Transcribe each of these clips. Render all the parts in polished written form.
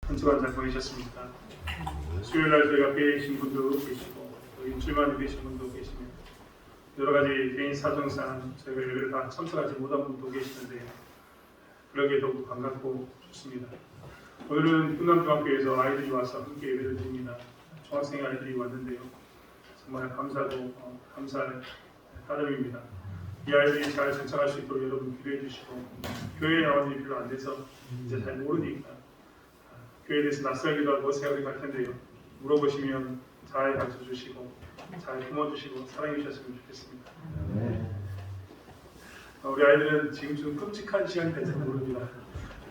한 주간 잘 보내셨습니까? 수요일날 저희가 계신 분도 계시고 또 일주일만에 계신 분도 계시며 여러 가지 개인 사정상 저희가 여기를 다 참석하지 못한 분도 계시는데 그러기에 더욱 반갑고 좋습니다. 오늘은 흥남중학교에서 아이들이 와서 함께 예배를 드립니다. 중학생 아이들이 왔는데요. 정말 감사하고 감사할 따름입니다. 이 아이들이 잘 정착할 수 있도록 여러분 기도해 주시고 교회에 나온 일이 별로 안 돼서 이제 잘 모르니까 교회에 대해서 낯설기도 하고 생각이 갈 텐데요. 물어보시면 잘 가르쳐 주시고 잘 품어주시고 사랑해 주셨으면 좋겠습니다. 우리 아이들은 지금쯤 끔찍한 시간이 될지도 모릅니다.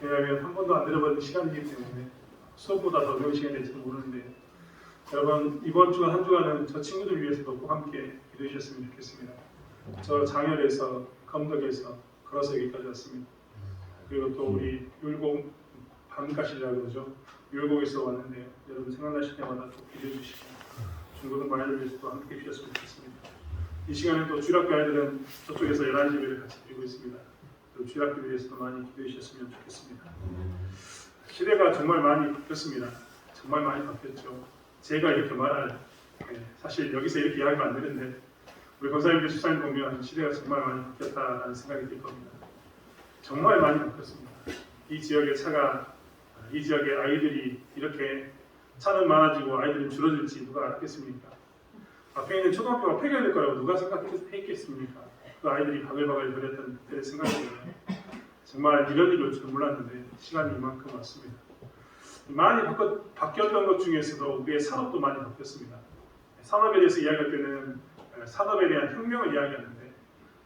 왜냐하면 한 번도 안 들어본 시간이기 때문에 수업보다 더 어려운 시간이 될지도 모르는데 여러분 이번 주간 한 주간은 저 친구들 위해서도 꼭 함께 기도해 주셨으면 좋겠습니다. 저 장열에서 검덕에서 걸어서 여기까지 왔습니다. 그리고 또 우리 율곡 밤가시라고 그러죠. 율곡에서 왔는데요. 여러분 생각나실 때마다 또 기도해 주시고 중고등 아이들 위해서도 함께 해주셨으면 좋겠습니다. 이 시간에 또 주일학교 아이들은 저쪽에서 11시 예배를 같이 드리고 있습니다. 또 주일학교 위해서도 많이 기도해 주셨으면 좋겠습니다. 시대가 정말 많이 바뀌었습니다. 정말 많이 바뀌었죠. 제가 이렇게 말할 사실 여기서 이렇게 이야기가 안 되는데 우리 권사님들 집사님 보면 시대가 정말 많이 바뀌었다라는 생각이 들 겁니다. 정말 많이 바뀌었습니다. 이 지역의 차가 이 지역의 아이들이 이렇게 차는 많아지고 아이들은 줄어들지 누가 알았겠습니까? 앞에 있는 초등학교가 폐교될 거라고 누가 생각했겠습니까? 그 아이들이 바글바글 거렸던 그때 생각이 들어요. 정말 이런 일이 올 줄 몰랐는데 시간이 이만큼 왔습니다. 많이 바뀌었던 것 중에서도 우리의 산업도 많이 바뀌었습니다. 산업에 대해서 이야기할 때는 산업에 대한 혁명을 이야기하는데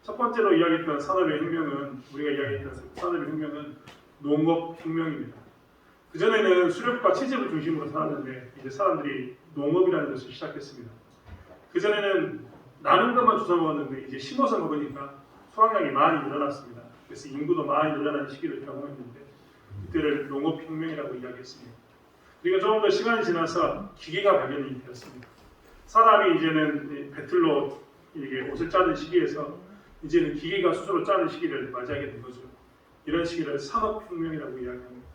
첫 번째로 이야기했던 산업의 혁명은 우리가 이야기했던 산업의 혁명은 농업혁명입니다. 그전에는 수렵과 채집을 중심으로 살았는데 이제 사람들이 농업이라는 것을 시작했습니다. 그전에는 나는 것만 주워 먹었는데 이제 심어서 먹으니까 수확량이 많이 늘어났습니다. 그래서 인구도 많이 늘어나는 시기를 경험했는데 그때를 농업혁명이라고 이야기했습니다. 그리고 조금 더 시간이 지나서 기계가 발견이 되었습니다. 사람이 이제는 배틀로 이게 옷을 짜는 시기에서 이제는 기계가 스스로 짜는 시기를 맞이하게 된 거죠. 이런 시기를 산업혁명이라고 이야기합니다.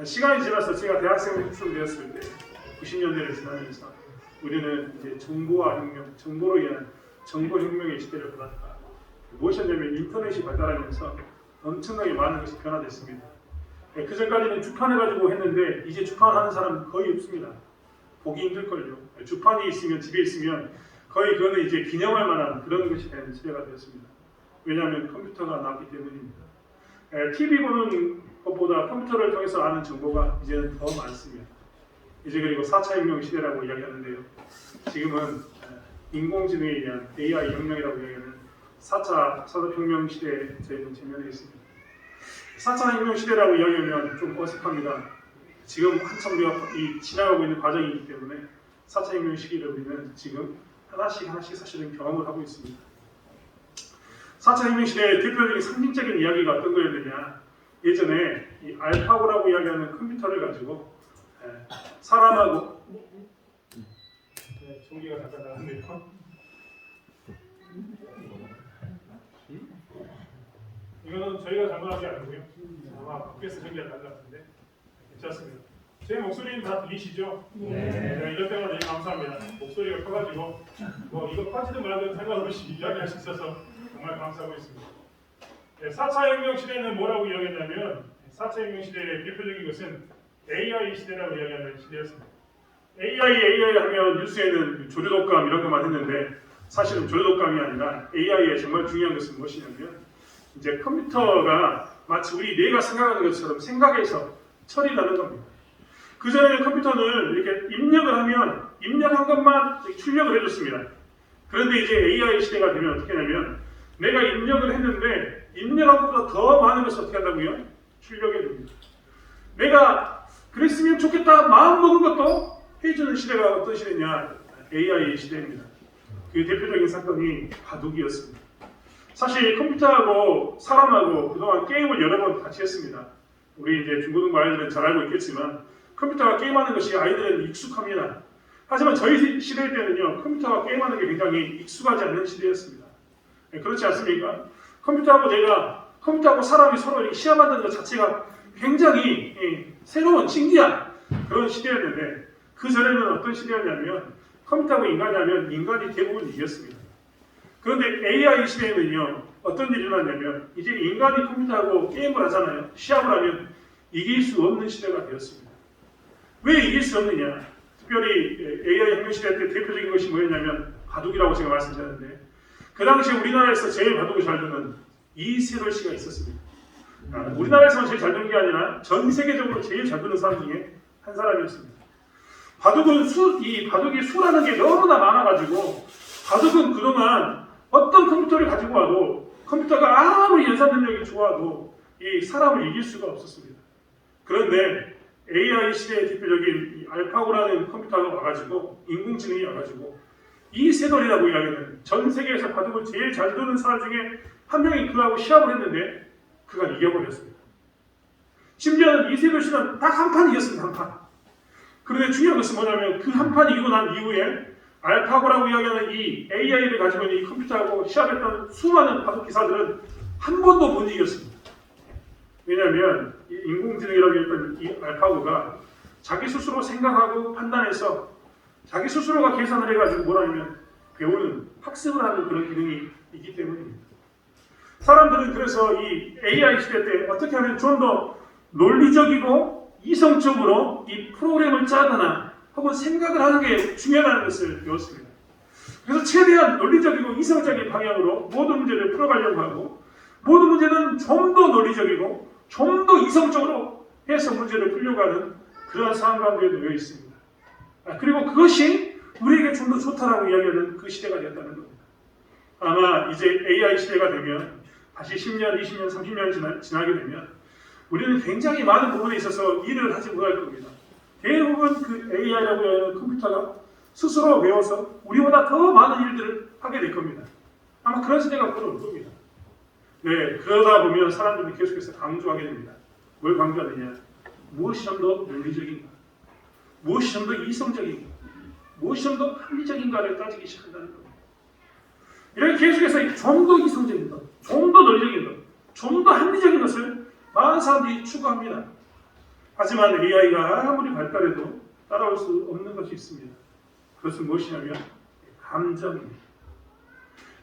시간이 지나서 제가 대학생으로 입성되었을 때 90년대를 지나면서 우리는 이제 정보와 혁명, 정보로 인한 정보혁명의 시대를 받았다. 무엇이냐면 인터넷이 발달하면서 엄청나게 많은 것이 변화됐습니다. 그 전까지는 주판을 가지고 했는데 이제 주판하는 사람은 거의 없습니다. 보기 힘들걸요. 주판이 있으면 집에 있으면 거의 그거는 이제 기념할 만한 그런 것이 된 시대가 되었습니다. 왜냐하면 컴퓨터가 나왔기 때문입니다. TV 보는 것보다 컴퓨터를 통해서 아는 정보가 이제는 더 많습니다. 이제 그리고 4차 혁명 시대라고 이야기하는데요. 지금은 인공지능에 의한 AI 혁명이라고 이야기하는 4차 산업혁명 시대에 저희는 직면해 있습니다. 4차 혁명 시대라고 이야기하면 좀 어색합니다. 지금 한참 우리가 지나가고 있는 과정이기 때문에 4차 혁명 시기를 우리는 지금 하나씩 사실은 경험을 하고 있습니다. 4차 혁명 시대의 대표적인 상징적인 이야기가 어떤 거였느냐? 예전에 이 알파고라고 이야기하는 컴퓨터를 가지고 사람하고 전기가 잠깐 나갔네요. 이거는 저희가 잘못한 게 아니고요. 아마 밖에서 전기가 나간 것 같은데 괜찮습니다. 제 목소리는 다 들리시죠? 네. 이럴 때마다 되게 감사합니다. 목소리가 커가지고 뭐 이거 커지든 말든 상관없이 이야기할 수 있어서 정말 감사하고 있습니다. 4차 혁명 시대는 뭐라고 이야기했냐면 4차 혁명 시대의 대표적인 것은 AI 시대라고 이야기하는 시대였습니다. AI 하면 뉴스에는 조류독감 이런 것만 했는데 사실은 조류독감이 아니라 AI의 정말 중요한 것은 무엇이냐면 이제 컴퓨터가 마치 우리 뇌가 생각하는 것처럼 생각해서 처리를 하는 겁니다. 그전에는 컴퓨터는 이렇게 입력을 하면 입력한 것만 출력을 해줬습니다. 그런데 이제 AI 시대가 되면 어떻게 하냐면 내가 입력을 했는데 입력한 것보다 더 많은 것을 어떻게 한다고요? 출력해 줍니다. 내가 그랬으면 좋겠다 마음 먹은 것도 해주는 시대가 어떤 시대냐? AI 시대입니다. 그 대표적인 사건이 바둑이었습니다. 사실 컴퓨터하고 사람하고 그동안 게임을 여러 번 같이 했습니다. 우리 이제 중고등부 아이들은 잘 알고 있겠지만 컴퓨터가 게임하는 것이 아이들은 익숙합니다. 하지만 저희 시대 때는요 컴퓨터가 게임하는 게 굉장히 익숙하지 않는 시대였습니다. 그렇지 않습니까? 컴퓨터하고 사람이 서로 이렇게 시합한다는 것 자체가 굉장히 새로운 신기한 그런 시대였는데 그 전에는 어떤 시대였냐면 컴퓨터하고 인간이 하면 인간이 대부분 이겼습니다. 그런데 AI 시대에는요 어떤 일이 일어났냐면 이제 인간이 컴퓨터하고 게임을 하잖아요. 시합을 하면 이길 수 없는 시대가 되었습니다. 왜 이길 수 없느냐? 특별히 AI 혁명 시대 때 대표적인 것이 뭐였냐면 바둑이라고 제가 말씀드렸는데 그 당시에 우리나라에서 제일 바둑을 잘 두는 이세돌 씨가 있었습니다. 우리나라에서만 제일 잘 두는 게 아니라 전 세계적으로 제일 잘 두는 사람 중에 한 사람이었습니다. 바둑은 이 바둑이 수라는 게 너무나 많아가지고 바둑은 그동안 어떤 컴퓨터를 가지고 와도 컴퓨터가 아무리 연산 능력이 좋아도 이 사람을 이길 수가 없었습니다. 그런데 AI 시대의 대표적인 이 알파고라는 컴퓨터가 와가지고 인공지능이 와가지고 이세돌이라고 이야기하는 전 세계에서 바둑을 제일 잘 두는 사람 중에 한 명이 그하고 시합을 했는데 그가 이겨버렸습니다. 심지어는 이세돌 씨는 딱 한 판 이겼습니다. 한 판. 그런데 중요한 것은 뭐냐면 그 한 판 이기고 난 이후에 알파고라고 이야기하는 이 AI를 가지고 있는 이 컴퓨터하고 시합했던 수많은 바둑 기사들은 한 번도 못 이겼습니다. 왜냐하면 이 인공지능이라고 했던 이 알파고가 자기 스스로 생각하고 판단해서 자기 스스로가 계산을 해가지고 뭐라냐면 배우는 학습을 하는 그런 기능이 있기 때문입니다. 사람들은 그래서 이 AI 시대 때 어떻게 하면 좀 더 논리적이고 이성적으로 이 프로그램을 짜거나 혹은 생각을 하는 게 중요하다는 것을 배웠습니다. 그래서 최대한 논리적이고 이성적인 방향으로 모든 문제를 풀어가려고 하고 모든 문제는 좀 더 논리적이고 좀 더 이성적으로 해서 문제를 풀려고 하는 그러한 상황 가운데 놓여 있습니다. 그리고 그것이 우리에게 좀 더 좋다라고 이야기하는 그 시대가 되었다는 겁니다. 아마 이제 AI 시대가 되면 다시 10년, 20년, 30년 지나게 되면 우리는 굉장히 많은 부분에 있어서 일을 하지 못할 겁니다. 대부분 그 AI라고 하는 컴퓨터가 스스로 배워서 우리보다 더 많은 일들을 하게 될 겁니다. 아마 그런 시대가 곧 올 겁니다. 네, 그러다 보면 사람들이 계속해서 강조하게 됩니다. 뭘 강조하느냐? 무엇이 좀 더 논리적인가? 무엇이 좀 더 이성적인가? 무엇이 좀 더 합리적인가를 따지기 시작한다는 겁니다. 이렇게 계속해서 좀 더 이성적인 것, 좀 더 논리적인 것, 좀 더 합리적인 것을 많은 사람들이 추구합니다. 하지만 AI가 아무리 발달해도 따라올 수 없는 것이 있습니다. 그것은 무엇이냐면 감정입니다.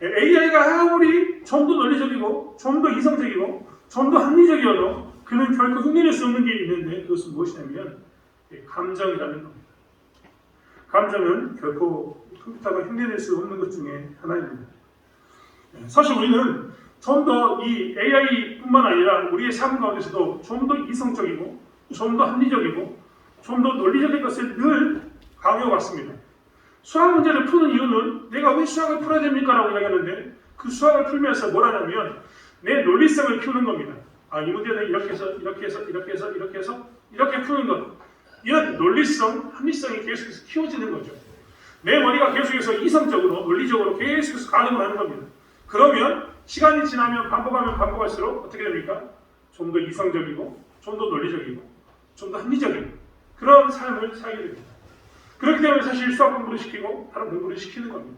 AI가 아무리 좀 더 논리적이고 좀 더 이성적이고 좀 더 합리적이어도 그는 결코 흉내낼 수 없는 게 있는데 그것은 무엇이냐면 감정이라는 겁니다. 감정은 결코 컴퓨터가 흉내낼 수 없는 것 중에 하나입니다. 사실 우리는 좀 더 이 AI뿐만 아니라 우리의 삶 가운데서도 좀 더 이성적이고 좀 더 합리적이고 좀 더 논리적인 것을 늘 강요받습니다. 수학 문제를 푸는 이유는 내가 왜 수학을 풀어야 됩니까? 라고 이야기하는데 그 수학을 풀면서 뭐라냐면 내 논리성을 키우는 겁니다. 이 문제는 이렇게 해서 이렇게 해서 이렇게 해서 이렇게 해서 이렇게 푸는 것. 이런 논리성, 합리성이 계속해서 키워지는 거죠. 내 머리가 계속해서 이성적으로, 논리적으로 계속해서 가능을 하는 겁니다. 그러면 시간이 지나면 반복하면 반복할수록 어떻게 됩니까? 좀 더 이성적이고 좀 더 논리적이고 좀 더 합리적이고 그런 삶을 살게 됩니다. 그렇기 때문에 사실 수학 공부를 시키고 다른 공부를 시키는 겁니다.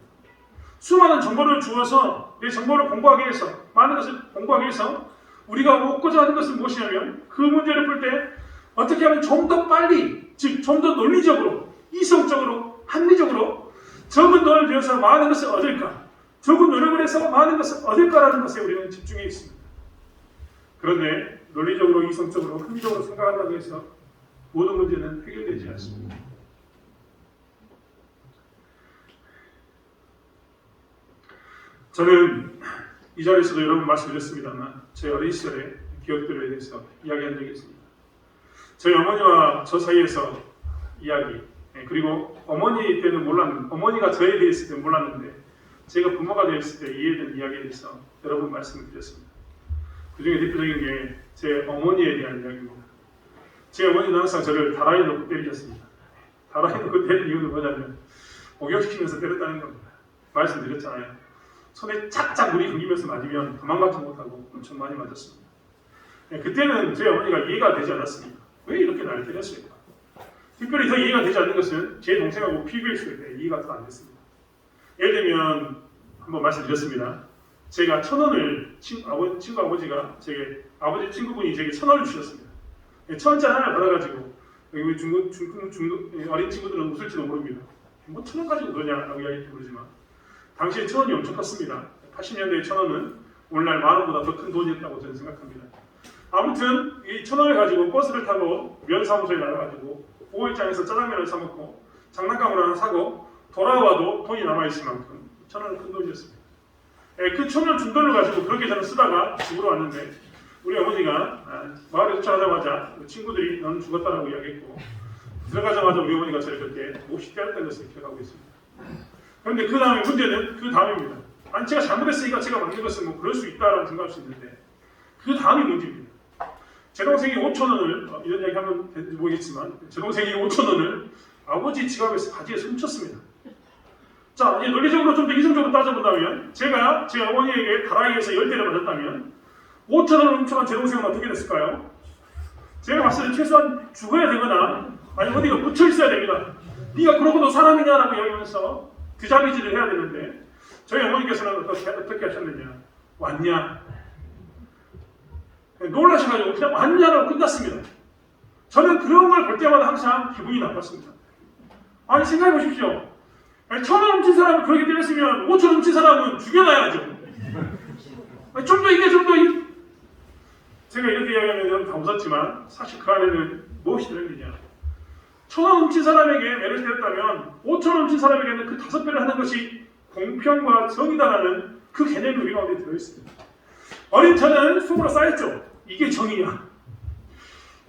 수많은 정보를 주어서 내 정보를 공부하게 해서 많은 것을 공부하게 해서 우리가 얻고자 하는 것은 무엇이냐면 그 문제를 풀 때 어떻게 하면 좀 더 빨리 즉 좀 더 논리적으로 이성적으로 합리적으로 적은 돈을 들여서 많은 것을 얻을까 적은 노력을 해서 많은 것을 얻을까라는 것에 우리는 집중해 있습니다. 그런데 논리적으로 이성적으로 합리적으로 생각한다고 해서 모든 문제는 해결되지 않습니다. 저는 이 자리에서도 여러 번 말씀드렸습니다만 제 어린 시절의 기억들에 대해서 이야기한 적이 있습니다. 저희 어머니와 저 사이에서 이야기 그리고 어머니 때는 몰랐는데 어머니가 저에 대했을 때는 몰랐는데 제가 부모가 되었을 때 이해된 이야기에 대해서 여러 번 말씀을 드렸습니다. 그 중에 대표적인 게 제 어머니에 대한 이야기입니다. 제 어머니는 항상 저를 다라이 놓고 때리셨습니다. 다라이 놓고 때리는 이유는 뭐냐면 목욕시키면서 때렸다는 겁니다. 말씀드렸잖아요. 손에 짝짝 물이 감기면서 맞으면 도망가지 못하고 엄청 많이 맞았습니다. 그때는 제 어머니가 이해가 되지 않았습니다. 왜 이렇게 나를 때렸을까? 특별히 더 이해가 되지 않는 것은 제 동생하고 비교했을 때 이해가 더 안 됐습니다. 예를 들면 한번 말씀드렸습니다. 제가 1,000원을 친구 아버지가 아버지 친구분이 제게 1,000원을 주셨습니다. 1,000원짜리 하나를 받아가지고 여기 어린 친구들은 웃을지도 모릅니다. 뭐 1,000원 가지고 그러냐라고 이야기할지 모르지만 당시에 1,000원이 엄청 컸습니다. 80년대에 1,000원은 오늘날 10,000원보다 더 큰 돈이었다고 저는 생각합니다. 아무튼 이 1,000원을 가지고 버스를 타고 면사무소에 나가가지고 5일장에서 짜장면을 사 먹고 장난감을 하나 사고 돌아와도 돈이 남아있을 만큼 1,000원은 큰 돈이었습니다. 그 1,000원 준 돈을 가지고 그렇게 저는 쓰다가 집으로 왔는데 우리 어머니가 마을에 도착하자마자 친구들이 너는 죽었다라고 이야기했고 들어가자마자 우리 어머니가 저를 그때 몹시 때렸던 것을 기억하고 있습니다. 그런데 그 다음에 문제는 그 다음입니다. 아니 제가 잘못했으니까 제가 만든 것은 뭐 그럴 수 있다라고 생각할 수 있는데 그 다음이 문제입니다. 제 동생이 5,000원을 이런 얘기 하면 모르겠지만 제 동생이 5,000원을 아버지 지갑에서 바지에서 훔쳤습니다. 자, 이제 논리적으로 좀 더 이성적으로 따져본다면 제가 제 어머니에게 다라이에서 10대를 맞았다면 5,000원을 훔쳐간 제 동생은 어떻게 됐을까요? 제가 봤을 때 최소한 죽어야 되거나 아니 어디가 묻혀 있어야 됩니다. 네가 그러고도 사람이냐라고 이야기하면서 드자미질을 해야 되는데 저희 어머니께서는 어떻게 하셨느냐? 왔냐? 놀라셔가지고 그냥 왔냐라고 끝났습니다. 저는 그런 걸 볼 때마다 항상 기분이 나빴습니다. 아니 생각해 보십시오. 1,000원 훔친 사람을 그렇게 때렸으면 5,000원 훔친 사람은 죽여놔야죠. 좀 더 이게 좀 더 제가 이렇게 이야기하면 다 웃었지만 사실 그 안에는 무엇이 들어있느냐. 1,000원 훔친 사람에게 매를 때렸다면 5,000원 훔친 사람에게는 그 5배를 하는 것이 공평과 정의다라는 그 개념이 우리 가운데 들어있습니다. 어린 저는 속으로 쌓였죠. 이게 정의냐?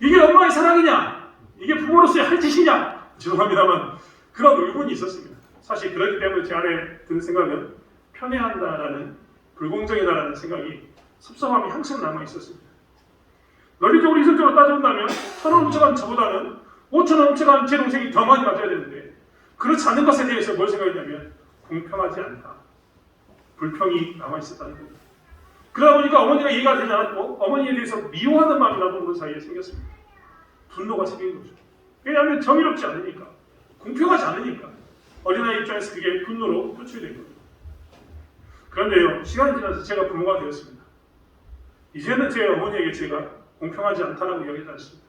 이게 엄마의 사랑이냐? 이게 부모로서의 할 짓이냐? 죄송합니다만 그런 의문이 있었습니다. 사실 그렇기 때문에 제 안에 드는 생각은 편애한다라는 불공정이다라는 생각이 섭섭함이 항상 남아있었습니다. 논리적으로 이성적으로 따져본다면 1,000원 훔쳐간 저보다는 5,000원 훔쳐간 제 동생이 더 많이 맞아야 되는데 그렇지 않는 것에 대해서 뭘 생각했냐면 공평하지 않다. 불평이 남아있었다는 겁니다. 그러다 보니까 어머니가 이해가 되지 않았고 어머니에 대해서 미워하는 마음이 나도 모르는 사이에 생겼습니다. 분노가 생긴 거죠. 왜냐하면 정의롭지 않으니까 공평하지 않으니까 어린아이 입장에서 그게 분노로 표출된 거죠. 그런데요 시간이 지나서 제가 부모가 되었습니다. 이제는 제 어머니에게 제가 공평하지 않다라고 이야기하지 않습니다.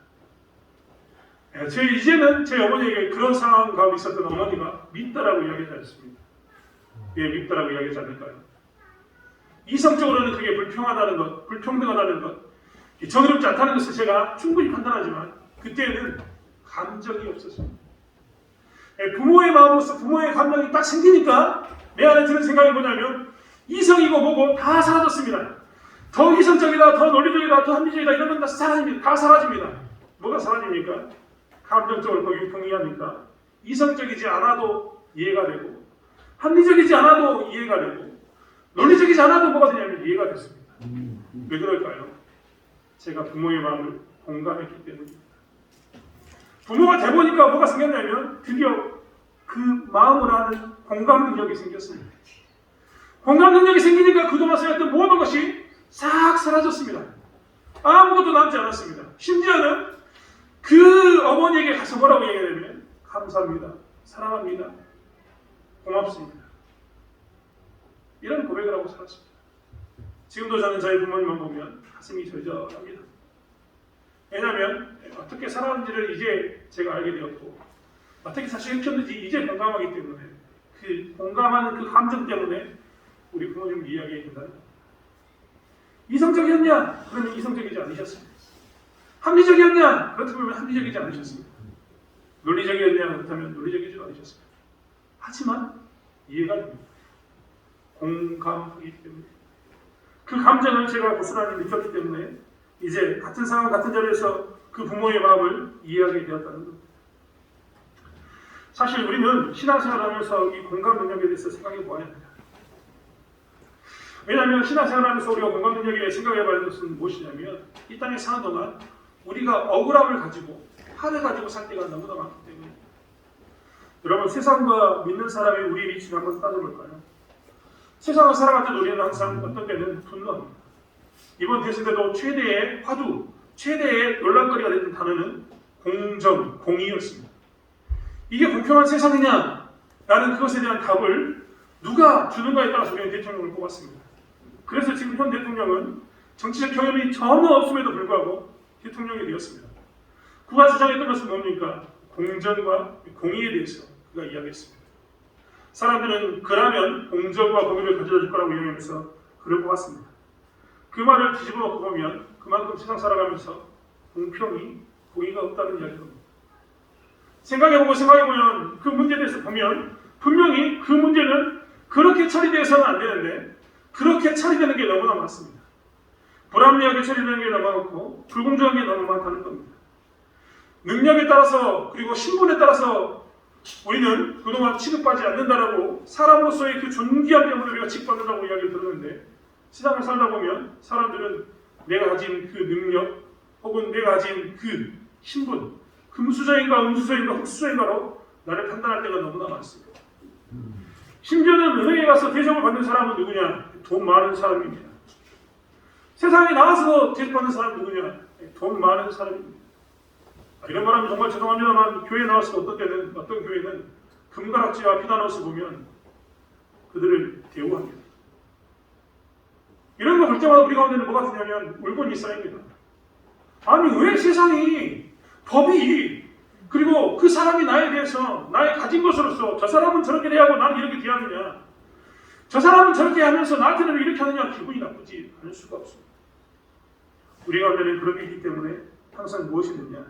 이제는 제 어머니에게 그런 상황 가운데 있었던 어머니가 밉다라고 이야기하지 않습니다. 왜 밉다라고 이야기하지 않을까요? 이성적으로는 그게 불평하다는 것, 불평등하다는 것, 정의롭지 않다는 것을 제가 충분히 판단하지만 그때는 감정이 없었습니다. 부모의 마음으로서 부모의 감정이 딱 생기니까 내 안에 드는 생각이 뭐냐면 이성이고 뭐고 다 사라졌습니다. 더 이성적이다, 더 논리적이다, 더 합리적이다 이런 건 다 사라집니다. 다 사라집니다. 뭐가 사라집니까? 감정적으로 거기 동의합니까? 이성적이지 않아도 이해가 되고 합리적이지 않아도 이해가 되고 논리적이지 않아도 뭐가 되냐면 이해가 됐습니다. 왜 그럴까요? 제가 부모의 마음을 공감했기 때문입니다. 부모가 돼보니까 뭐가 생겼냐면 드디어 그 마음을 아는 공감 능력이 생겼습니다. 공감 능력이 생기니까 그동안 쌓였던 모든 것이 싹 사라졌습니다. 아무것도 남지 않았습니다. 심지어는 그 어머니에게 가서 뭐라고 얘기하냐면 감사합니다. 사랑합니다. 고맙습니다. 이런 고백을 하고 살았습니다. 지금도 저는 저희 부모님만 보면 가슴이 절절합니다. 왜냐하면 어떻게 살았는지를 이제 제가 알게 되었고 어떻게 사실했는지 이제 공감하기 때문에 그 공감하는 그 감정 때문에 우리 부모님을 이해하게 된다는 겁니다. 이성적이었냐? 그러면 이성적이지 않으셨습니다. 합리적이었냐? 그렇다면 합리적이지 않으셨습니다. 논리적이었냐? 그렇다면 논리적이지 않으셨습니다. 하지만 이해가 됩니다. 공감하기 때문에 그 감정을 제가 고스란히 느꼈기 때문에 이제 같은 상황 같은 자리에서 그 부모의 마음을 이해하게 되었다는 겁니다. 사실 우리는 신앙생활하면서 이 공감 능력에 대해서 생각해 보아야 합니다. 왜냐하면 신앙생활하면서 우리가 공감 능력에 대해 생각해 봐야 할 것은 무엇이냐면 이 땅에 사는 동안 우리가 억울함을 가지고 화를 가지고 살 때가 너무나 많기 때문에 여러분 세상과 믿는 사람의 우리의 위치를 한번 따져볼까요? 세상을 살아갈 때 우리는 항상 어떤 때는 분노합니다. 이번 대선 때도 최대의 화두, 최대의 논란거리가 됐던 단어는 공정, 공의였습니다. 이게 공평한 세상이냐? 라는 그것에 대한 답을 누가 주는가에 따라서 우리는 대통령을 뽑았습니다. 그래서 지금 현 대통령은 정치적 경험이 전혀 없음에도 불구하고 대통령이 되었습니다. 그가 주장했던 것은 뭡니까? 공정과 공의에 대해서 그가 이야기했습니다. 사람들은 그라면 공정과 공의를 가져다 줄 거라고 이야기하면서 그를 보았습니다. 그 말을 뒤집어 놓고 보면 그만큼 세상 살아가면서 공평이, 공의가 없다는 이야기입니다. 생각해보면 그 문제에 대해서 보면 분명히 그 문제는 그렇게 처리되어서는 안 되는데 그렇게 처리되는 게 너무나 많습니다. 불합리하게 처리되는 게 너무 많고 불공정한 게 너무 많다는 겁니다. 능력에 따라서 그리고 신분에 따라서 우리는 그동안 취급받지 않는다라고 사람으로서의 그 존귀함 때문에 우리가 취급받는다고 이야기를 들었는데 세상을 살다 보면 사람들은 내가 가진 그 능력 혹은 내가 가진 그 신분 금수저인가 음수저인가 흑수저인가로 나를 판단할 때가 너무나 많습니다. 심지어는 은행에 가서 대접을 받는 사람은 누구냐? 돈 많은 사람입니다. 세상에 나와서 대접받는 사람은 누구냐? 돈 많은 사람입니다. 이런 말하면 정말 죄송합니다만 교회에 나와서 어떤 교회는 금가락지와 피단옷을 보면 그들을 대우합니다. 이런 거 볼 때마다 우리 가운데는 뭐가 드냐면 울분이 쌓입니다. 아니 왜 세상이 법이 그리고 그 사람이 나에 대해서 나의 가진 것으로서 저 사람은 저렇게 대하고 나는 이렇게 대하느냐 저 사람은 저렇게 하면서 나한테는 왜 이렇게 하느냐 기분이 나쁘지 않을 수가 없습니다. 우리 가운데는 그런 게 있기 때문에 항상 무엇이 있느냐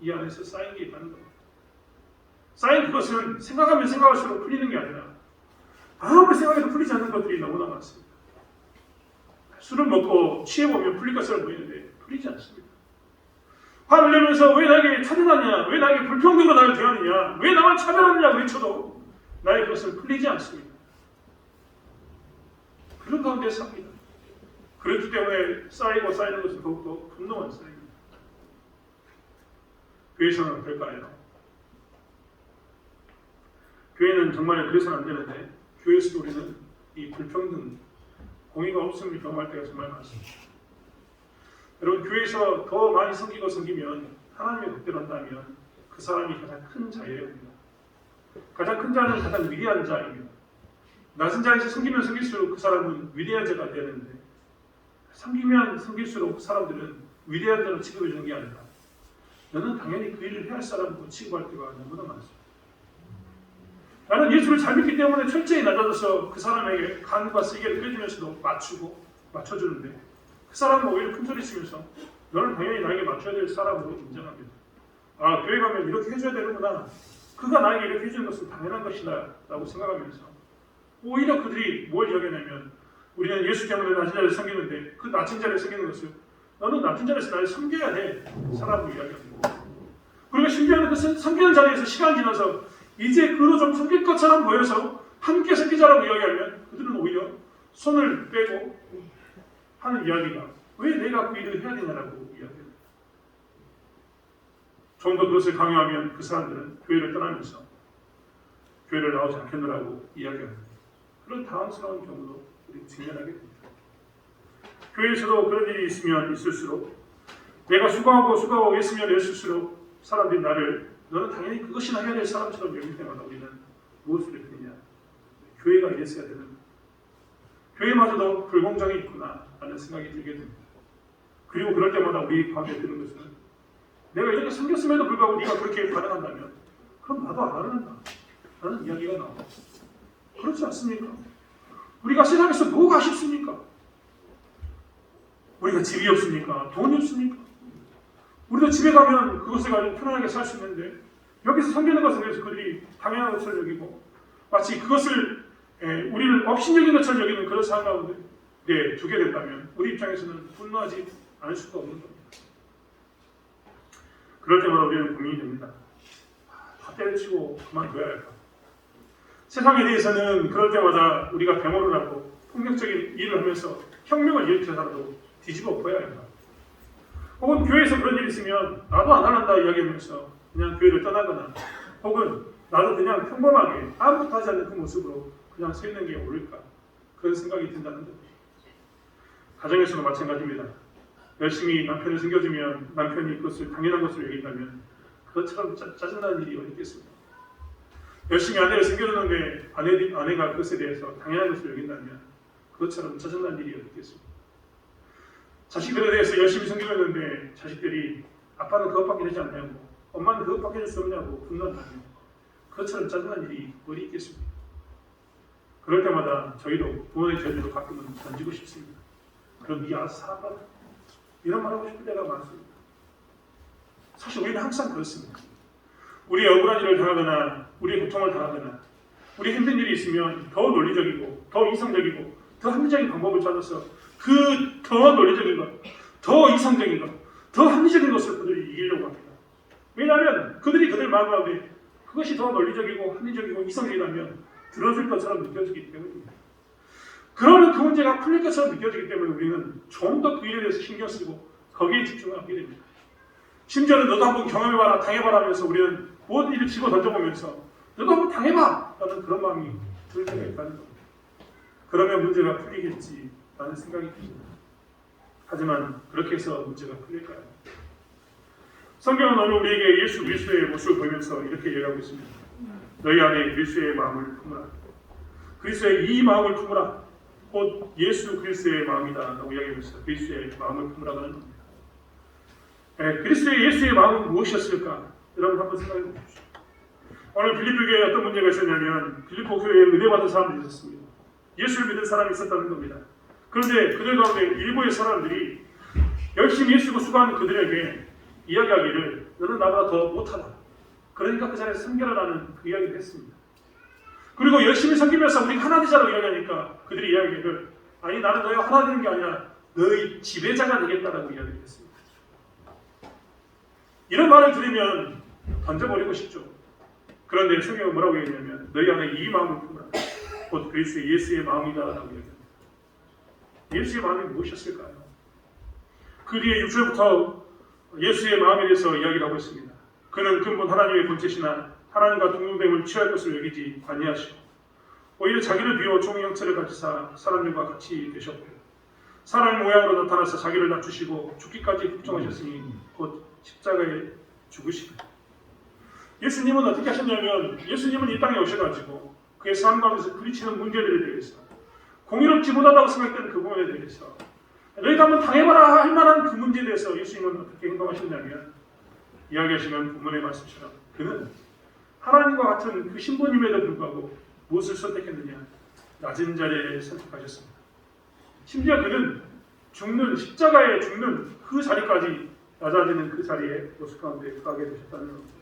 이 안에서 쌓인 게 있다는 겁니다. 쌓인 그것은 생각하면 생각할수록 풀리는 게 아니라 아무리 생각해도 풀리지 않는 것들이 너무나 많습니다. 술을 먹고 취해보면 풀릴 것처럼 보이는데 풀리지 않습니다. 화를 내면서 왜 나에게 차별하냐 왜 나에게 불평등으로 나를 대하느냐 왜 나만 차별하느냐 외쳐도 나의 그것은 풀리지 않습니다. 그런 가운데 삽니다. 그렇기 때문에 쌓이고 쌓이는 것은 더욱더 분노가 쌓입니다. 교회에서는 어떨까요? 교회는 정말 그래서는 안 되는데 교회에서도 우리는 이 불평등, 공의가 없음을 경험할 때가 정말 많습니다. 여러분 교회에서 더 많이 섬기면 하나님의 복대로 한다면 그 사람이 가장 큰 자예요. 가장 큰 자는 가장 위대한 자입니다. 낮은 자에서 섬기면 섬길수록 그 사람은 위대한 자가 되는데 섬기면 섬길수록 그 사람들은 위대한 자로 취급해 주는 게 아니라 너는 당연히 그 일을 해야 할 사람으로 취급할 때가 너무나 많습니다. 나는 예수를 잘 믿기 때문에 철저히 낮아져서 그 사람에게 간과 세게를 껴주면서도 맞춰주는데 그 사람은 오히려 큰소리 치면서 너는 당연히 나에게 맞춰야 될 사람으로 인정합니다. 아, 교회 가면 이렇게 해줘야 되는구나. 그가 나에게 이렇게 해주는 것은 당연한 것이다 라고 생각하면서 오히려 그들이 뭘 이야기하냐면 우리는 예수 때문에 낮은 자를 섬기는데 그 낮은 자를 섬기는 것을 너는 낮은 자리에서 나를 섬겨야 돼 사람으로 이야기합니다. 그리고 심지어는 그 섬기는 자리에서 시간이 지나서 이제 그로 좀 섬길 것처럼 보여서 함께 섬기자라고 이야기하면 그들은 오히려 손을 빼고 하는 이야기가 왜 내가 그 일을 해야 되냐라고 이야기합니다. 좀 더 그것을 강요하면 그 사람들은 교회를 떠나면서 교회를 나오지 않겠노라고 이야기합니다. 그런 당황스러운 경우도 우리 직면하게 됩니다. 교회에서도 그런 일이 있으면 있을수록 내가 수고하고 애쓰면 애쓸수록 사람들이 나를 너는 당연히 그것이나 해야 될 사람처럼 여길 때마다 우리는 무엇을 느끼느냐 교회가 이랬어야 되는 교회마저도 불공정이 있구나 라는 생각이 들게 됩니다. 그리고 그럴 때마다 우리 가운데 드는 것은 내가 이렇게 섬겼음에도 불구하고 네가 그렇게 반응한다면 그럼 나도 안 한다 라는 이야기가 나옵니다. 그렇지 않습니까? 우리가 세상에서 뭐가 쉽습니까? 우리가 집이 없습니까? 돈이 없습니까? 우리도 집에 가면 그것을 가지고 편안하게 살 수 있는데 여기서 섬기는 것에 대해서 그들이 당연한 것처럼 여기고 마치 그것을 우리를 업신여긴 것처럼 여기는 그런 상황 가운데 두게 된다면 우리 입장에서는 분노하지 않을 수가 없는 겁니다. 그럴 때마다 우리는 고민이 됩니다. 다 때려치고 그만둬야 할까? 세상에 대해서는 그럴 때마다 우리가 배모를 하고 폭력적인 일을 하면서 혁명을 일으켜서라도 뒤집어 엎어야 할까? 혹은 교회에서 그런 일이 있으면 나도 안 할란다 이야기하면서 그냥 교회를 떠나거나 혹은 나도 그냥 평범하게 아무것도 하지 않는 그 모습으로 그냥 서 있는 게 옳을까? 그런 생각이 든다는 겁니다. 가정에서도 마찬가지입니다. 열심히 남편을 섬겨주면 남편이 그것을 당연한 것으로 여긴다면 그것처럼 짜증나는 일이 어디 있겠습니까? 열심히 아내를 섬겨주는데 아내가 그것에 대해서 당연한 것으로 여긴다면 그것처럼 짜증나는 일이 어디 있겠습니까? 자식들에 대해서 열심히 섬겨줬는데 자식들이 아빠는 그것밖에 되지 않냐고 엄마는 그것밖에 줄 수 없냐고 분노한다면 그것처럼 짜증난 일이 어디 있겠습니까? 그럴 때마다 저희도 부모의 저희도 가끔은 던지고 싶습니다. 그럼 네 알아서 살아봐. 이런 말하고 싶을 때가 많습니다. 사실 우리는 항상 그렇습니다. 우리의 억울한 일을 당하거나 우리의 고통을 당하거나 우리 힘든 일이 있으면 더 논리적이고 더 이성적이고 더 합리적인 방법을 찾아서 그 더 논리적인 것, 더 이성적인 것, 더 합리적인 것을 그들이 이기려고 합니다. 왜냐하면 그들이 그들 마음 가운데 그것이 더 논리적이고 합리적이고 이성적이라면 들어줄 것처럼 느껴지기 때문입니다. 그러면 그 문제가 풀릴 것처럼 느껴지기 때문에 우리는 좀 더 그 일에 대해서 신경 쓰고 거기에 집중을 하게 됩니다. 심지어는 너도 한번 경험해봐라, 당해봐라 하면서 우리는 모든 일을 집어 던져보면서 너도 한번 당해봐! 라는 그런 마음이 들 때가 있다는 겁니다. 그러면 문제가 풀리겠지라는 생각이 듭니다. 하지만 그렇게 해서 문제가 풀릴까요? 성경은 오늘 우리에게 예수 그리스도의 모습을 보이면서 이렇게 얘기하고 있습니다. 너희 안에 그리스도의 마음을 품으라. 그리스도의 이 마음을 품으라. 곧 예수 그리스도의 마음이다 라고 이야기하면서 그리스도의 마음을 품으라고 하는 겁니다. 그리스도의 예수의 마음은 무엇이었을까? 여러분 한번 생각해 보십시오. 오늘 빌립보 교회에 어떤 문제가 있었냐면 빌립보 교회에 은혜 받은 사람들이 있었습니다. 예수를 믿는 사람이 있었다는 겁니다. 그런데 그들 가운데 일부의 사람들이 열심히 예수고 수고하는 그들에게 이야기하기를 너는 나보다 더 못하다. 그러니까 그 자리에서 섬겨라라는 그 이야기를 했습니다. 그리고 열심히 섬기면서 우리가 하나 되자라고 이야기하니까 그들이 이야기를 아니 나는 너희가 하나 되는 게 아니라 너희 지배자가 되겠다라고 이야기를 했습니다. 이런 말을 들으면 던져버리고 싶죠. 그런데 성경은 뭐라고 얘기하냐면 너희 안에 이 마음을 품으라. 곧 그리스도 예수의 마음이다라고 얘기합니다. 예수의 마음이 무엇이었을까요? 그 뒤에 6절부터 예수의 마음에 대해서 이야기를 하고 있습니다. 그는 근본 하나님의 본체시나 하나님과 동등됨을 취할 것을 여기지 아니하시고 오히려 자기를 비워 종의 형체를 가지사 사람들과 같이 되셨고 사람의 모양으로 나타나서 자기를 낮추시고 죽기까지 복종하셨으니 곧 십자가에 죽으시고 예수님은 어떻게 하셨냐면 예수님은 이 땅에 오셔가지고 그의 삶 가운데서 부딪히는 문제들에 대해서 공의롭지 못하다고 생각되는 그 부분에 대해서 너희가 한번 당해봐라 할 만한 그 문제에 대해서 예수님은 어떻게 행동하셨냐면 이야기하시는 본문의 말씀처럼 그는 하나님과 같은 그 신부님에도 불구하고 무엇을 선택했느냐? 낮은 자리에 선택하셨습니다. 심지어 그는 죽는 십자가에 죽는 그 자리까지 낮아지는 그 자리에 모습 가운데 가게 되셨다는 겁니다.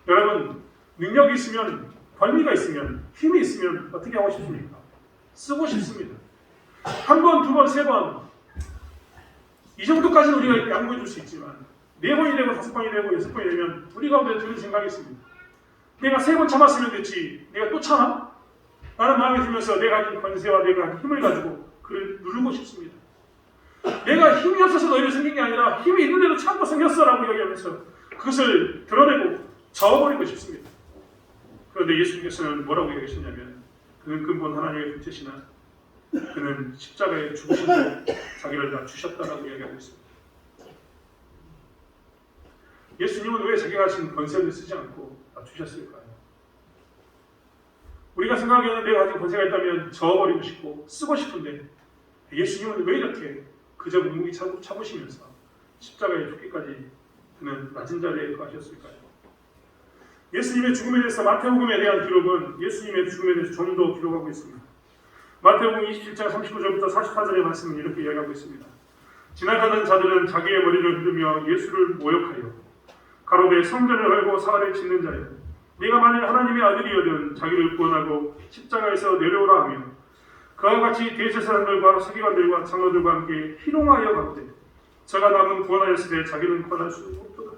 여러분 능력이 있으면 권위가 있으면 힘이 있으면 어떻게 하고 싶습니까? 쓰고 싶습니다. 한 번, 두 번, 세 번 이 정도까지는 우리가 양보해 줄 수 있지만 4번이 되고 5번이 되고 6번이 되면 우리 가운데 드는 생각이 있습니다. 내가 3번 참았으면 됐지 내가 또 참아? 라는 마음이 들면서 내가 가진 권세와 내가 가진 힘을 가지고 그를 누르고 싶습니다. 내가 힘이 없어서 너희를 생긴 게 아니라 힘이 있는데도 참고 생겼어 라고 이야기하면서 그것을 드러내고 저어버리고 싶습니다. 그런데 예수님께서는 뭐라고 얘기하셨냐면 그는 근본 하나님의 본체시나 그는 십자가에 죽으시고 자기를 낮추셨다라고 이야기하고 있습니다. 예수님은 왜 자기가 가진 권세를 쓰지 않고 낮추셨을까요? 우리가 생각하기에는 내가 가진 권세가 있다면 저어버리고 싶고 쓰고 싶은데 예수님은 왜 이렇게 그저 묵묵히 참으시면서 십자가에 죽기까지 그는 낮은 자리에 가셨을까요? 예수님의 죽음에 대해서 마태복음에 대한 기록은 예수님의 죽음에 대해서 좀 더 기록하고 있습니다. 마태복음 27장 39절부터 44절의 말씀은 이렇게 이야기하고 있습니다. 지나가던 자들은 자기의 머리를 흔들며 예수를 모욕하여 가로되 성전을 헐고 사흘을 짓는 자여 네가 만일 하나님의 아들이여든 자기를 구원하고 십자가에서 내려오라 하며 그와 같이 대제사장들과 서기관들과 장로들과 함께 희롱하여 가로되 저가 남은 구원하였으되 자기는 구원할 수 없도다.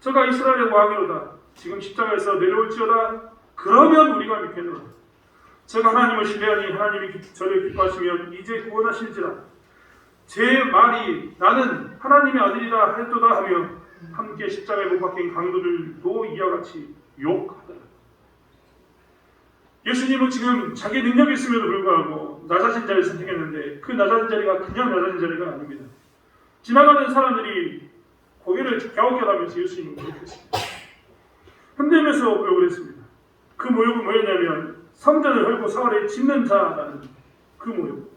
저가 이스라엘의 왕이로다. 지금 십자가에서 내려올지어다. 그러면 우리가 믿겠노라. 저가 하나님을 신뢰하니 하나님이 저를 기뻐하시면 이제 구원하실지라. 제 말이 나는 하나님의 아들이라 할도다 하며 함께 십자가에 못 박힌 강도들도 이와 같이 욕하더라. 예수님은 지금 자기 능력이 있음에도 불구하고 낮아진 자리를 선택했는데 그 낮아진 자리가 그냥 낮아진 자리가 아닙니다. 지나가는 사람들이 고개를 갸웃갸웃하면서 예수님을 모욕했습니다. 흔들면서 모욕을 했습니다. 그 모욕은 뭐였냐면 성전을 헐고 사흘에 짓는 자라는 그 모욕.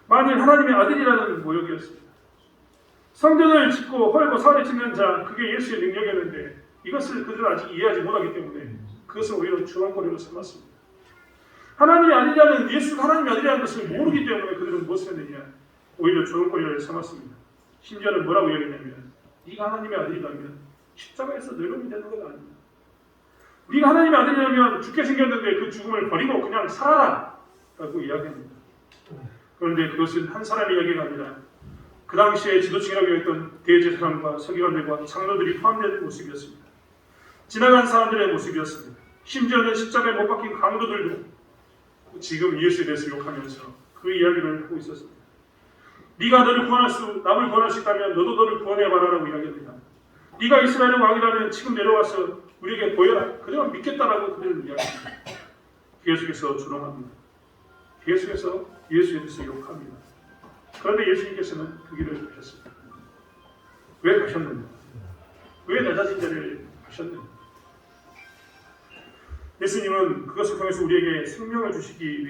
만일 하나님의 아들이라는 모욕이었습니다. 성전을 짓고 헐고 사흘에 짓는 자, 그게 예수의 능력이었는데 이것을 그들은 아직 이해하지 못하기 때문에 그것을 오히려 주렁거리로 삼았습니다. 하나님이 아니라는, 예수가 하나님이 아니라는 것을 모르기 때문에 그들은 무엇을 했느냐? 오히려 주렁거리를 삼았습니다. 심지어는 뭐라고 얘기했냐면, 네가 하나님의 아들이라면 십자가에서 늙으면 되는 것 아닙니다. 네가 하나님의 아들이라면 죽게 생겼는데 그 죽음을 버리고 그냥 살아라 라고 이야기합니다. 그런데 그것은 한 사람의 이야기가 아니라 그 당시에 지도층이라고 했던 대제사장과 서기관들과 장로들이 포함된 모습이었습니다. 지나간 사람들의 모습이었습니다. 심지어는 십자가에 못 박힌 강도들도 지금 예수에 대해서 욕하면서 그 이야기를 하고 있었습니다. 네가 남을 구원할 수 있다면 너도 너를 구원해봐라라고 이야기합니다. 네가 이스라엘의 왕이라면 지금 내려와서 우리에게 보여라. 그러면 믿겠다라고 그들은 이야기합니다. 계속해서 조롱합니다. 계속해서 예수에 대해서 욕합니다. 그런데 예수님께서는 그 길을 가셨습니다. 왜 가셨느냐? 왜 낮아진 자리를 가셨느냐? 예수님은 그것을 통해서 우리에게 생명을 주시기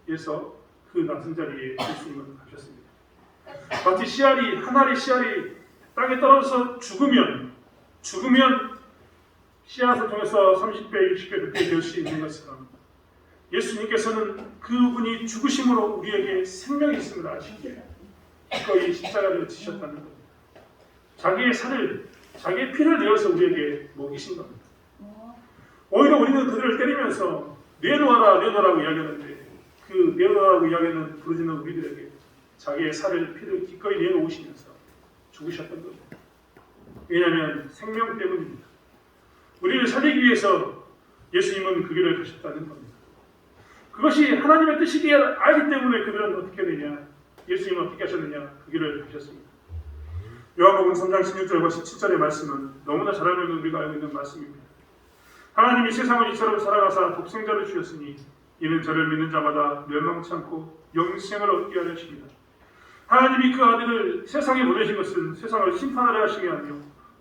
위해서 그 낮은 자리에 예수님은 가셨습니다. 마치 한 알의 씨알이 땅에 떨어져서 죽으면 씨앗을 통해서 30배, 60배, 100배 될 수 있는 것처럼 예수님께서는 그분이 죽으심으로 우리에게 생명이 있음을 아시기에 기꺼이 십자가를 지셨다는 겁니다. 자기의 피를 내어서 우리에게 먹이신 겁니다. 오히려 우리는 그들을 때리면서 내놓아라고 이야기하는데 그 내놓아라고 이야기하는 부르짖는 우리들에게 자기의 피를 기꺼이 내놓으시면서 죽으셨던 겁니다. 왜냐하면 생명 때문입니다. 우리를 살리기 위해서 예수님은 그 길을 가셨다는 겁니다. 그것이 하나님의 뜻이기 알기 때문에 그들은 어떻게 되냐? 예수님은 어떻게 하셨느냐? 그 길을 가셨습니다. 요한복음 3장 16절과 17절의 말씀은 너무나 잘 알고 있는 우리가 알고 있는 말씀입니다. 하나님이 세상을 이처럼 사랑하사 독생자를 주셨으니 이는 저를 믿는 자마다 멸망치 않고 영생을 얻게 하려 하십니다. 하나님이 그 아들을 세상에 보내신 것은 세상을 심판하려 하시게 하며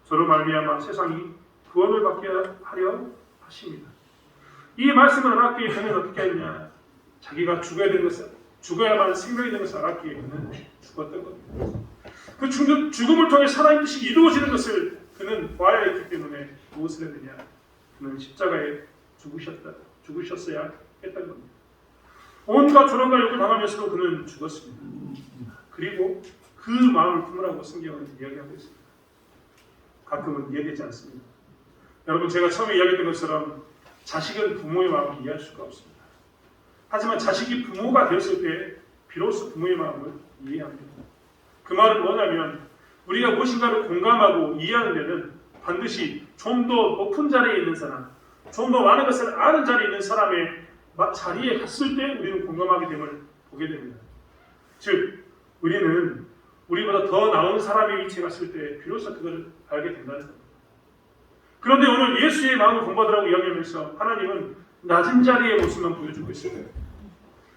저로 말미암아 세상이 구원을 받게 하려 하십니다. 이 말씀을 알았기에 그는 어떻게 했냐? 자기가 죽어야만 생명이 되는 것을 알았기에 그는 죽었던 겁니다. 그 죽음을 통해 하나님의 뜻이 이루어지는 것을 그는 봐야 했기 때문에 무엇을 했느냐? 그는 십자가에 죽으셨어야 했던 겁니다. 온갖 조롱과 욕을 당하면서도 그는 죽었습니다. 그리고 그 마음을 품으라고 성경은 이야기하고 있습니다. 가끔은 이해되지 않습니다. 여러분, 제가 처음에 이야기했던 것처럼 자식은 부모의 마음을 이해할 수가 없습니다. 하지만 자식이 부모가 되었을 때 비로소 부모의 마음을 이해합니다. 그 말은 뭐냐면 우리가 무엇인가를 공감하고 이해하는 데는 반드시 좀 더 높은 자리에 있는 사람, 좀 더 많은 것을 아는 자리에 있는 사람의 자리에 갔을 때 우리는 공감하게 됨을 보게 됩니다. 즉, 우리는 우리보다 더 나은 사람의 위치에 갔을 때 비로소 그걸 알게 된다는 겁니다. 그런데 오늘 예수의 마음을 본받으라고 이야기하면서 하나님은 낮은 자리의 모습만 보여주고 있어요.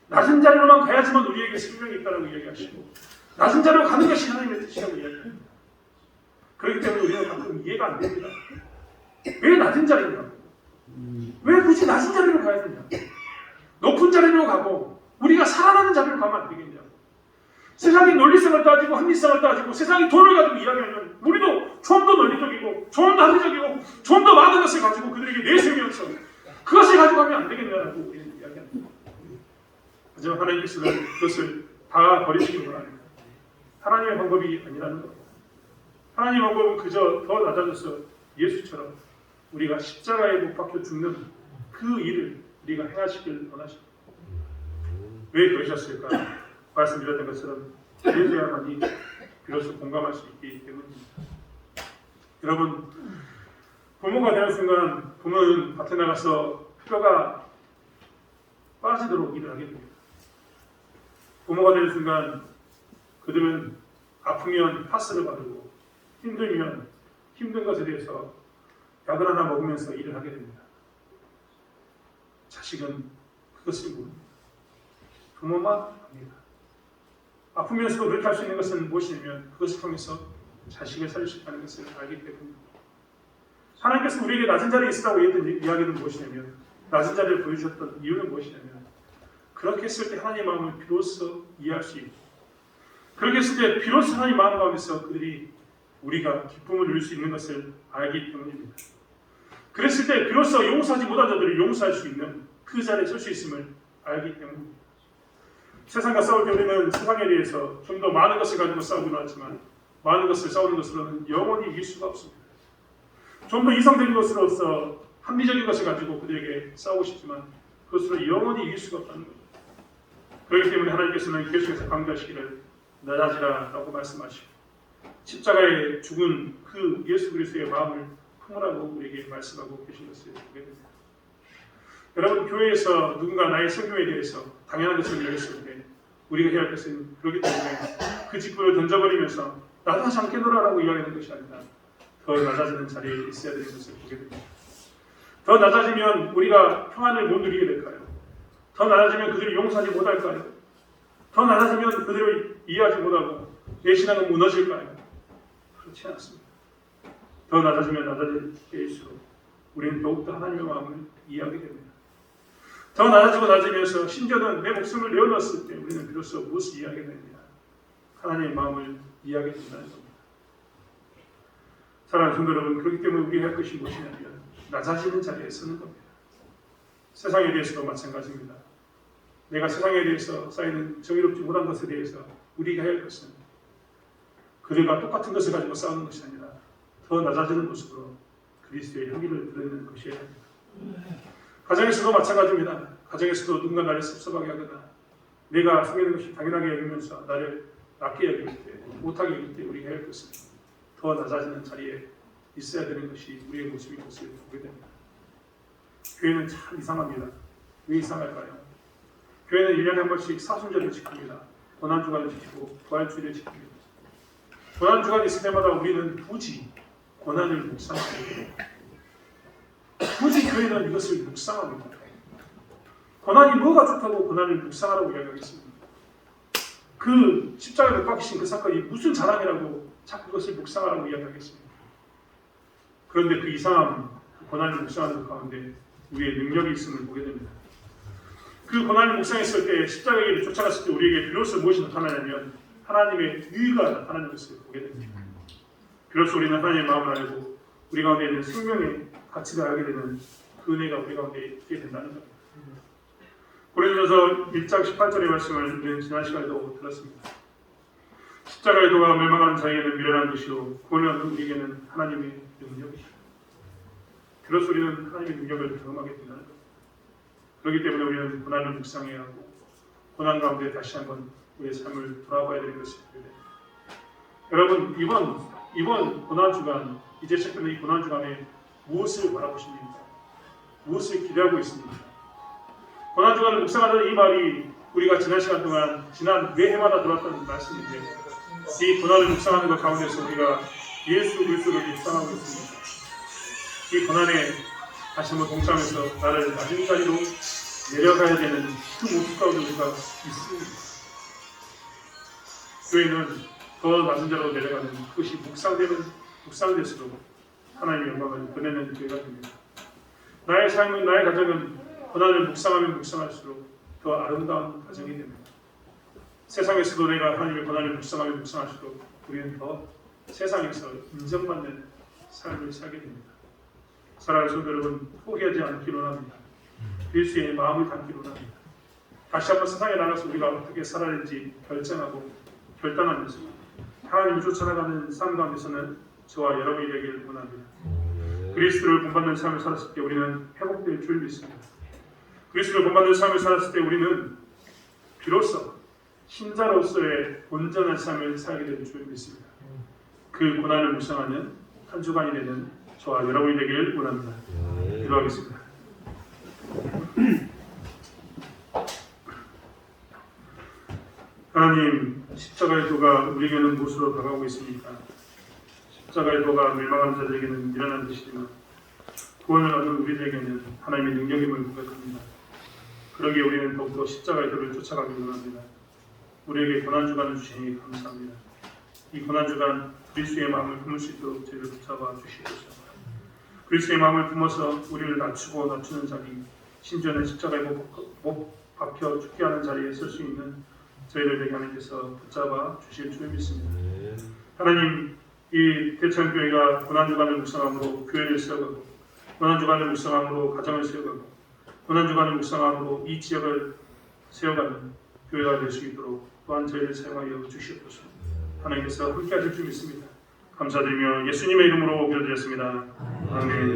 낮은 자리로만 가야지만 우리에게 생명이 있다고 이야기하시고 낮은 자리로 가는 것이 하나님의 뜻이라고 이야기합니다. 그렇기 때문에 우리는 가끔 이해가 안 됩니다. 왜 낮은 자리냐? 왜 굳이 낮은 자리로 가야 되냐? 높은 자리로 가고 우리가 살아나는 자리로 가면 안 되겠냐? 세상이 논리성을 따지고 합리성을 따지고 세상이 돈을 가지고 이야기하면 우리도 좀 더 논리적이고 좀 더 합리적이고 좀 더 많은 것을 가지고 그들에게 내세우면서 그것을 가지고 하면 안 되겠냐라고 우리는 이야기합니다. 하지만 하나님께서는 그것을 다 버리시기 원합니다. 하나님의 방법이 아니라는 겁니다. 하나님의 방법은 그저 더 낮아져서 예수처럼 우리가 십자가에 못 박혀 죽는 그 일을 우리가 행하시길 원하십니다. 왜 그러셨을까? 말씀드렸던 것처럼 그래야만이 비로소 공감할 수 있기 때문입니다. 여러분, 부모가 되는 순간 부모는 밭에 나가서 뼈가 빠지도록 일을 하게 됩니다. 부모가 되는 순간 그들은 아프면 파스를 바르고 힘들면 힘든 것에 대해서 약을 하나 먹으면서 일을 하게 됩니다. 자식은 그것을 모릅니다. 부모만 압니다. 아프면서도 그렇게 할 수 있는 것은 무엇이냐면 그것을 통해서 자식을 살릴 수 있다는 것을 알기 때문입니다. 하나님께서 우리에게 낮은 자리에 있으라고 했던 이야기는 무엇이냐면 낮은 자리를 보여주셨던 이유는 무엇이냐면 그렇게 했을 때 하나님의 마음을 비로소 이해할 수 있고 그렇게 했을 때 비로소 하나님의 마음 가운데서 그들이 우리가 기쁨을 누릴 수 있는 것을 알기 때문입니다. 그랬을 때 비로소 용서하지 못한 자들을 용서할 수 있는 그 자리에 설 수 있음을 알기 때문입니다. 세상과 싸울 때 우리는 세상에 대해서 좀 더 많은 것을 가지고 싸우기로 하지만 많은 것을 싸우는 것으로는 영원히 이길 수가 없습니다. 좀 더 이성적인 것으로서 합리적인 것을 가지고 그들에게 싸우고 싶지만 그것으로 영원히 이길 수가 없다는 겁니다. 그렇기 때문에 하나님께서는 계속해서 강조하시기를 낮아지라라고 말씀하시고 십자가에 죽은 그 예수 그리스도의 마음을 품으라고 우리에게 말씀하고 계신 것을 보게 됩니다. 여러분, 교회에서 누군가 나의 설교에 대해서 당연한 것을 여겼을 때 우리가 해야 할 것은 그렇기 때문에 그 직분을 던져버리면서 나다지 않겠노라라고 이야기하는 것이 아니라 더 낮아지는 자리에 있어야 되는 것을 보게 됩니다. 더 낮아지면 우리가 평안을 못 누리게 될까요? 더 낮아지면 그들이 용서하지 못할까요? 더 낮아지면 그들을 이해하지 못하고 내 신앙은 무너질까요? 그렇지 않습니다. 더 낮아지면 낮아질 때일수록 우리는 더욱더 하나님의 마음을 이해하게 됩니다. 더 낮아지면서 심지어는 내 목숨을 내어놓았을 때 우리는 비로소 무엇을 이해하게 됩니다. 하나님의 마음을 이해하게 된다는 겁니다. 사랑하는 성도 여러분, 그렇기 때문에 우리가 할 것이 무엇이냐면 낮아지는 자리에 서는 겁니다. 세상에 대해서도 마찬가지입니다. 내가 세상에 대해서 쌓이는 정의롭지 못한 것에 대해서 우리가 해야 할 것은 그들과 똑같은 것을 가지고 싸우는 것이 아니라 더 낮아지는 모습으로 그리스도의 혈기를 드러내는 것이어야 합니다. 가정에서도 마찬가지입니다. 가정에서도 누군가 나를 섭섭하게 하거나 내가 소개하는 것이 당연하게 여기면서 나를 낮게 여길 때, 못하게 여길 때 우리가 해야 할 것은 더 낮아지는 자리에 있어야 되는 것이 우리의 모습인 것을 보게 됩니다. 교회는 참 이상합니다. 왜 이상할까요? 교회는 1년에 한 번씩 사순절을 지킵니다. 고난주간을 지키고 부활주일을 지킵니다. 고난주간이 있을 때마다 우리는 굳이 고난을 묵상합니다. 굳이 교회는 이것을 묵상합니다. 고난이 뭐가 좋다고 고난을 묵상하라고 이야기하겠습니다. 그 십자가에 못 박히신 그 사건이 무슨 자랑이라고 자꾸 그것을 묵상하라고 이야기하겠습니다. 그런데 그 이상한 고난을 묵상하는 그 가운데 우리의 능력이 있음을 보게 됩니다. 그 고난을 묵상했을 때 십자가의 길을 쫓아갔을 때 우리에게 비로소 무엇이 나타나냐면 하나님의 의가 나타나는 것을 보게 됩니다. 비로소 우리는 하나님의 마음을 알고 우리 가운데 있는 생명의 가치를 알게 되는 그 은혜가 우리 가운데 있게 된다는 겁니다. 고린도서 1장 18절의 말씀을 우리는 지난 시간에도 들었습니다. 십자가의 도가 멸망하는 자에게는 미련한 것이요 구원을 얻는 우리에게는 하나님의 능력이시오. 비로소 우리는 하나님의 능력을 경험하게 된다는 겁니다. 그렇기 때문에 우리는 고난을 묵상해야 하고 고난 가운데 다시 한번 우리의 삶을 돌아봐야 되는 것을 보게 됩니다. 여러분, 이번 고난주간, 이제 시작되는 이 고난주간에 무엇을 바라보십니까? 무엇을 기대하고 있습니까? 고난주간을 묵상하는 이 말이 우리가 지난 시간 동안 지난 매 해마다 들었던 말씀인데 이 고난을 묵상하는 것 가운데서 우리가 예수 그리스도를 묵상하고 있습니다. 이 고난에 다시 한번 동참해서 나를 낮은 자리로 내려가야 되는 그 모습 가운데 우리가 있습니다. 교회는 더 낮은 자로 내려가는 그것이 묵상될수록 하나님의 영광을 드러내는 교회가 됩니다. 나의 삶은, 나의 가정은 고난을 묵상하면 묵상할수록 더 아름다운 가정이 됩니다. 세상에서도 내가 하나님의 고난을 묵상하면 묵상할수록 우리는 더 세상에서 인정받는 삶을 살게 됩니다. 사랑하는 성도 여러분, 포기하지 않기로 합니다. 그리스도의 마음을 담기로 합니다. 다시 한번 세상에 나가서 우리가 어떻게 살아야 할지 결정하고 결단하면서 하나님을 쫓아나가는 삶 가운데서는 저와 여러분이 되기를 원합니다. 그리스도를 본받는 삶을 살았을 때 우리는 회복될 줄 믿습니다. 그리스도를 본받는 삶을 살았을 때 우리는 비로소 신자로서의 온전한 삶을 살게 될 줄 믿습니다. 그 고난을 묵상하는 한 주간이 되는 저와 여러분이 되기를 원합니다. 기도하겠습니다. 하나님, 십자가의 도가 우리에게는 무엇으로 다가오고 있습니까? 십자가의 도가 멸망하는 자들에게는 미련한 것이지만 구원을 얻는 우리들에게는 하나님의 능력임을 고백합니다. 그러기에 우리는 더욱더 십자가의 도를 쫓아가기 원합니다. 우리에게 고난주간을 주시니 감사합니다. 이 고난주간 그리스도의 마음을 품을 수 있도록 저희를 붙잡아 주시옵소서. 그리스도의 마음을 품어서 우리를 낮추는 자리, 심지어는 십자가에 못 박혀 죽게 하는 자리에 설 수 있는 저희를 되게 하나님께서 붙잡아 주실 줄 믿습니다. 하나님, 이 대천교회가 고난주간을 묵상함으로 교회를 세워가고 고난주간을 묵상함으로 가정을 세워가고 고난주간을 묵상함으로 이 지역을 세워가는 교회가 될 수 있도록 또한 저희를 사용하여 주시옵소서. 하나님께서 함께 하실 줄 믿습니다. 감사드리며 예수님의 이름으로 기도드렸습니다. 아멘.